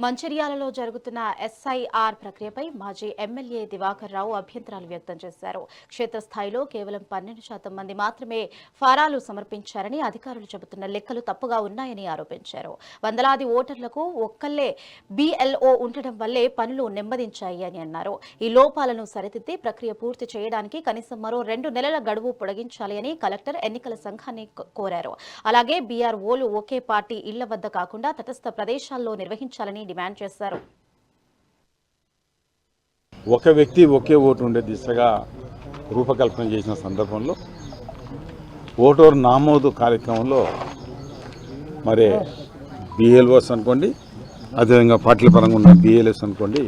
మంచిర్యాలలో జరుగుతున్న ఎస్ఐఆర్ ప్రక్రియపై మాజీ ఎమ్మెల్యే దివాకర్ రావు అభ్యంతరాలు వ్యక్తం చేశారు. క్షేత్రస్థాయిలో కేవలం 12% మంది మాత్రమే ఫారాలు సమర్పించారని అధికారులు చెబుతున్న లెక్కలు తప్పుగా ఉన్నాయని ఆరోపించారు. వందలాది ఓటర్లకు ఒక్కళ్లే BLO ఉండటం వల్లే పనులు నెమ్మదించాయి అని అన్నారు. ఈ లోపాలను సరిదిద్ది ప్రక్రియ పూర్తి చేయడానికి కనీసం మరో 2 నెలల గడువు పొడిగించాలి అని కలెక్టర్ ఎన్నికల సంఘాన్ని కోరారు. అలాగే BROలు ఒకే పార్టీ ఇళ్ల వద్ద కాకుండా తటస్థ ప్రదేశాల్లో నిర్వహించాలని డిమాండ్ చేశారు. ఒక వ్యక్తి ఒకే ఓటు ఉండే దిశగా రూపకల్పన చేసిన సందర్భంలో ఓటరు నమోదు కార్యక్రమంలో మరి BLOs అనుకోండి, అదేవిధంగా పార్టీల పరంగా ఉన్న BLS అనుకోండి,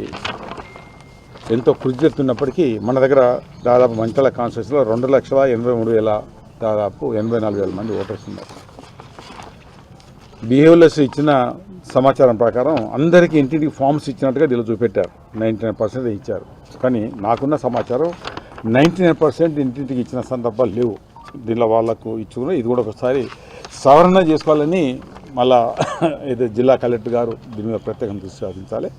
ఎంతో కృషి చేస్తున్నప్పటికీ మన దగ్గర దాదాపు మంచిల కాన్స్టిట్యూన్సీలో 2,83,000 దాదాపు 84,000 మంది ఓటర్స్ ఉన్నారు. BLS ఇచ్చిన సమాచారం ప్రకారం అందరికీ ఇంటింటికి ఫామ్స్ ఇచ్చినట్టుగా దీనిలో చూపెట్టారు. 99% ఇచ్చారు. కానీ నాకున్న సమాచారం 99% ఇంటింటికి ఇచ్చిన సందర్భాలు లేవు. దీనిలో వాళ్ళకు ఇచ్చుకుని ఇది కూడా ఒకసారి సవరణ చేసుకోవాలని మళ్ళా ఇది జిల్లా కలెక్టర్ గారు దీని మీద ప్రత్యేకంగా దృష్టి సాధించాలి.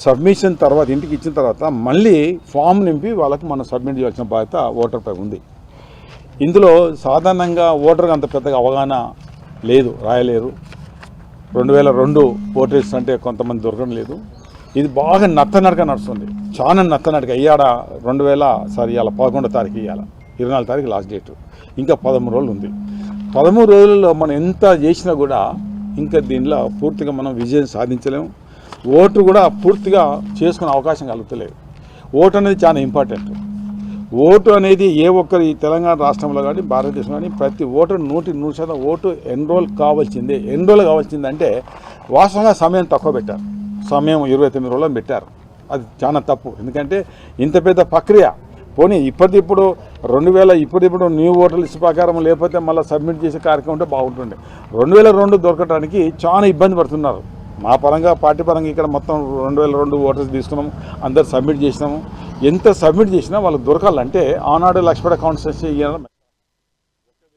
సబ్మిషన్ తర్వాత ఇంటికి ఇచ్చిన తర్వాత మళ్ళీ ఫామ్ నింపి వాళ్ళకు మనం సబ్మిట్ చేయాల్సిన బాధ్యత ఓటర్పై ఉంది. ఇందులో సాధారణంగా ఓటర్కి అంత పెద్దగా అవగాహన లేదు, రాయలేరు. 2002 ఓటర్స్ అంటే కొంతమంది దొరకడం లేదు. ఇది బాగా నత్తనడక నడుస్తుంది, చాలా నత్తనడక. ఇవాళ 11 తారీఖు, ఇవాళ 24 తారీఖు లాస్ట్ డేట్, ఇంకా 13 రోజులు ఉంది. 13 రోజుల్లో మనం ఎంత చేసినా కూడా ఇంకా దీనిలో పూర్తిగా మనం విజయం సాధించలేము. ఓటు కూడా పూర్తిగా చేసుకునే అవకాశం కలుగుతలేదు. ఓటు అనేది చాలా ఇంపార్టెంట్. ఓటు అనేది ఏ ఒక్కరు ఈ తెలంగాణ రాష్ట్రంలో కానీ భారతదేశంలో కానీ ప్రతి ఓటరు 100% ఓటు ఎన్రోల్ కావాల్సిందంటే వాస్తవంగా సమయం తక్కువ పెట్టారు. సమయం 29 రోజులను పెట్టారు. అది చాలా తప్పు. ఎందుకంటే ఇంత పెద్ద ప్రక్రియ పోనీ ఇప్పటిప్పుడు 2000 న్యూ ఓటర్ లిస్ట్ ప్రకారం లేకపోతే మళ్ళీ సబ్మిట్ చేసే కార్యక్రమం ఉంటే బాగుంటుండే. 2002 దొరకడానికి చాలా ఇబ్బంది పడుతున్నారు. మా పరంగా పార్టీ పరంగా ఇక్కడ మొత్తం 2002 ఓటర్స్ తీసుకున్నాము, అందరు సబ్మిట్ చేసినాము. ఎంత సబ్మిట్ చేసినా వాళ్ళకి దొరకాలంటే ఆనాడు లక్ష్మణ కాన్స్టిట్యూన్సీ